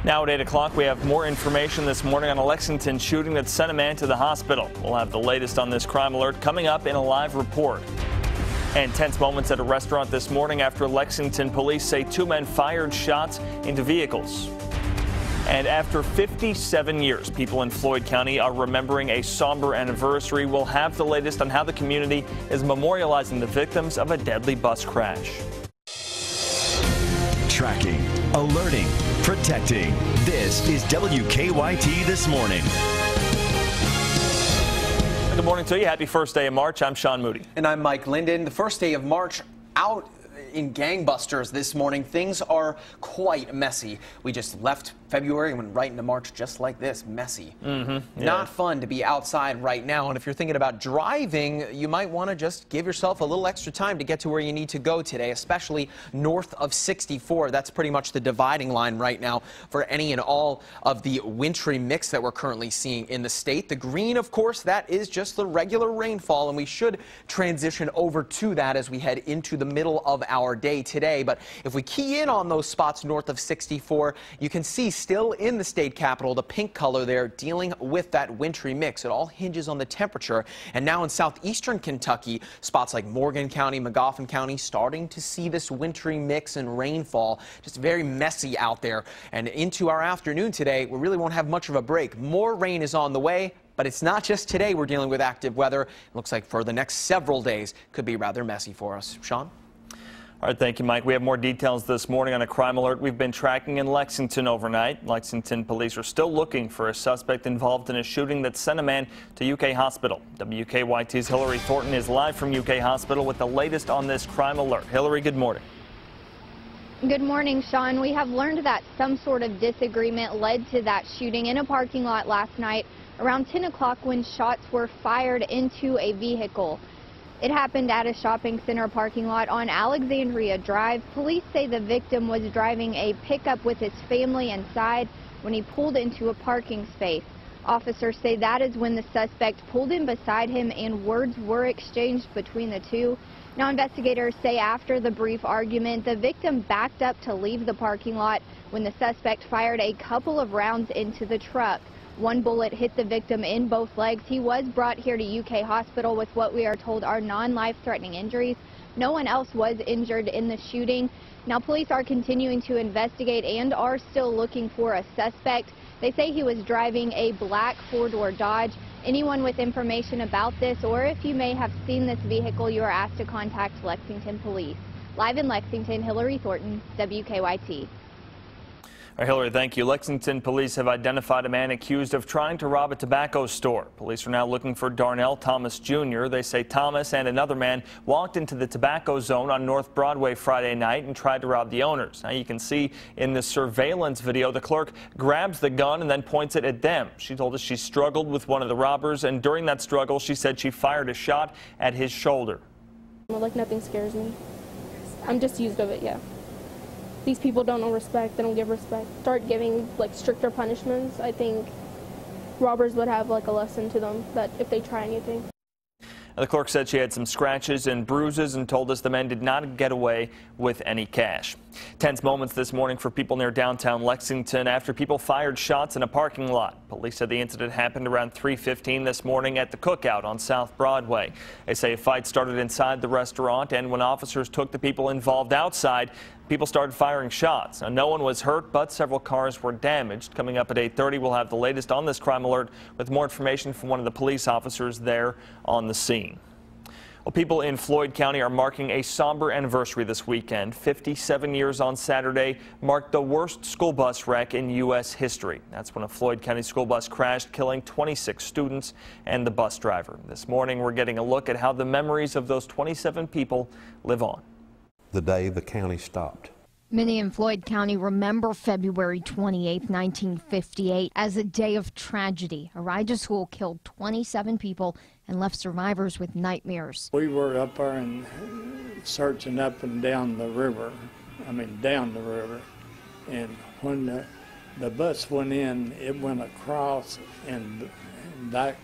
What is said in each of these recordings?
Now at 8 o'clock, we have more information this morning on a Lexington shooting that sent a man to the hospital. We'll have the latest on this crime alert coming up in a live report. And tense moments at a restaurant this morning after Lexington police say two men fired shots into vehicles. And after 57 years, people in Floyd County are remembering a somber anniversary. We'll have the latest on how the community is memorializing the victims of a deadly bus crash. Tracking, alerting, protecting. This is WKYT This Morning. Good morning to you. Happy first day of March. I'm Sean Moody. And I'm Mike Linden. The first day of March out in gangbusters this morning. Things are quite messy. We just left February and went right into March just like this, messy. Not fun to be outside right now. And if you're thinking about driving, you might want to just give yourself a little extra time to get to where you need to go today, especially north of 64. That's pretty much the dividing line right now for any and all of the wintry mix that we're currently seeing in the state. The green, of course, that is just the regular rainfall, and we should transition over to that as we head into the middle of our day today. But if we key in on those spots north of 64, you can see still in the state capital, the pink color there, dealing with that wintry mix. It all hinges on the temperature. And now in southeastern Kentucky, spots like Morgan County, Magoffin County, starting to see this wintry mix and rainfall. Just very messy out there. And into our afternoon today, we really won't have much of a break. More rain is on the way. But it's not just today we're dealing with active weather. It looks like for the next several days could be rather messy for us. Sean? All right, thank you, Mike. We have more details this morning on a crime alert we've been tracking in Lexington overnight. Lexington police are still looking for a suspect involved in a shooting that sent a man to UK Hospital. WKYT's Hillary Thornton is live from UK Hospital with the latest on this crime alert. Hillary, good morning. Good morning, Sean. We have learned that some sort of disagreement led to that shooting in a parking lot last night around 10 o'clock when shots were fired into a vehicle. It happened at a shopping center parking lot on Alexandria Drive. Police say the victim was driving a pickup with his family inside when he pulled into a parking space. Officers say that is when the suspect pulled in beside him and words were exchanged between the two. Now, investigators say after the brief argument, the victim backed up to leave the parking lot when the suspect fired a couple of rounds into the truck. One bullet hit the victim in both legs. He was brought here to UK Hospital with what we are told are non-life-threatening injuries. No one else was injured in the shooting. Now, police are continuing to investigate and are still looking for a suspect. They say he was driving a black four-door Dodge. Anyone with information about this, or if you may have seen this vehicle, you are asked to contact Lexington Police. Live in Lexington, Hillary Thornton, WKYT. All right, Hillary, thank you. Lexington police have identified a man accused of trying to rob a tobacco store. Police are now looking for Darnell Thomas Jr. They say Thomas and another man walked into the tobacco zone on North Broadway Friday night and tried to rob the owners. Now you can see in the surveillance video, the clerk grabs the gun and then points it at them. She told us she struggled with one of the robbers, and during that struggle, she said she fired a shot at his shoulder. Like, nothing scares me. I'm just used of it, yeah. These people don't know respect. They don't give respect. Start giving like stricter punishments. I think robbers would have like a lesson to them that if they try anything. The clerk said she had some scratches and bruises and told us the men did not get away with any cash. Tense moments this morning for people near downtown Lexington after people fired shots in a parking lot. Police said the incident happened around 3:15 this morning at the Cookout on South Broadway. They say a fight started inside the restaurant, and when officers took the people involved outside, people started firing shots. Now, no one was hurt, but several cars were damaged. Coming up at 8:30, we'll have the latest on this crime alert with more information from one of the police officers there on the scene. Well, people in Floyd County are marking a somber anniversary this weekend. 57 years on Saturday marked the worst school bus wreck in U.S. history. That's when a Floyd County school bus crashed, killing 26 students and the bus driver. This morning, we're getting a look at how the memories of those 27 people live on. The day the county stopped. Many in Floyd County remember February 28, 1958 as a day of tragedy. A ride to school killed 27 people and left survivors with nightmares. We were up there and searching up and down the river, down the river, and when the bus went in, it went across and back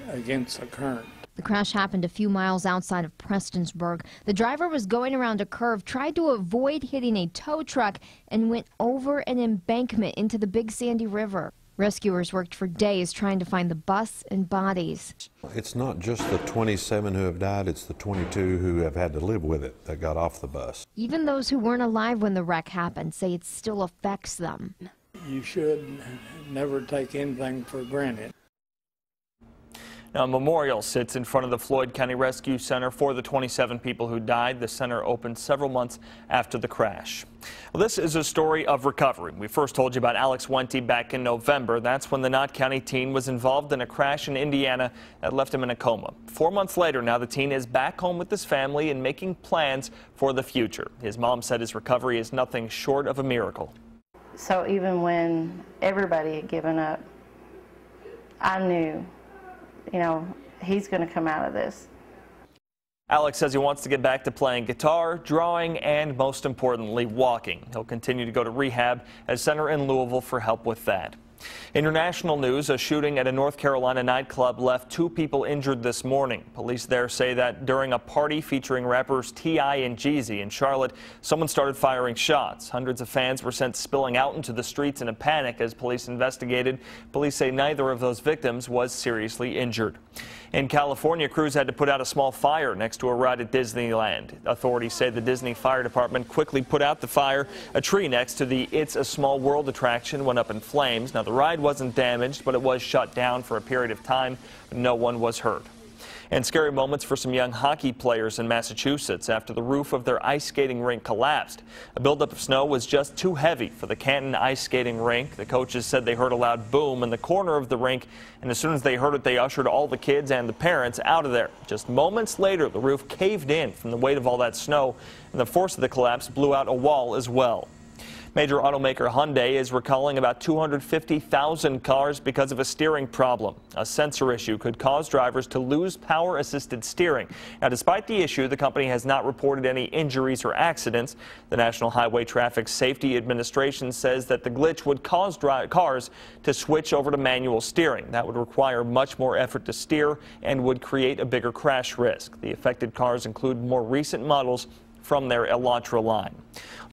against the current. The crash happened a few miles outside of Prestonsburg. The driver was going around a curve, tried to avoid hitting a tow truck, and went over an embankment into the Big Sandy River. Rescuers worked for days trying to find the bus and bodies. It's not just the 27 who have died, it's the 22 who have had to live with it that got off the bus. Even those who weren't alive when the wreck happened say it still affects them. You should never take anything for granted. Now, a memorial sits in front of the Floyd County Rescue Center for the 27 people who died. The center opened several months after the crash. Well, this is a story of recovery. We first told you about Alex Wente back in November. That's when the Knott County teen was involved in a crash in Indiana that left him in a coma. 4 months later, now the teen is back home with his family and making plans for the future. His mom said his recovery is nothing short of a miracle. So even when everybody had given up, I knew, you know, he's going to come out of this. Alex says he wants to get back to playing guitar, drawing, and most importantly, walking. He'll continue to go to rehab at a center in Louisville for help with that. International news, a shooting at a North Carolina nightclub left 2 people injured this morning. Police there say that during a party featuring rappers T.I. and Jeezy in Charlotte, someone started firing shots. Hundreds of fans were sent spilling out into the streets in a panic as police investigated. Police say neither of those victims was seriously injured. In California, crews had to put out a small fire next to a ride at Disneyland. Authorities say the Disney Fire Department quickly put out the fire. A tree next to the It's a Small World attraction went up in flames. Now, the ride wasn't damaged, but it was shut down for a period of time. No one was hurt. And scary moments for some young hockey players in Massachusetts after the roof of their ice skating rink collapsed. A buildup of snow was just too heavy for the Canton ice skating rink. The coaches said they heard a loud boom in the corner of the rink, and as soon as they heard it, they ushered all the kids and the parents out of there. Just moments later, the roof caved in from the weight of all that snow, and the force of the collapse blew out a wall as well. Major automaker Hyundai is recalling about 250,000 cars because of a steering problem. A sensor issue could cause drivers to lose power-assisted steering. Now, despite the issue, the company has not reported any injuries or accidents. The National Highway Traffic Safety Administration says that the glitch would cause cars to switch over to manual steering. That would require much more effort to steer and would create a bigger crash risk. The affected cars include more recent models from their Elantra line.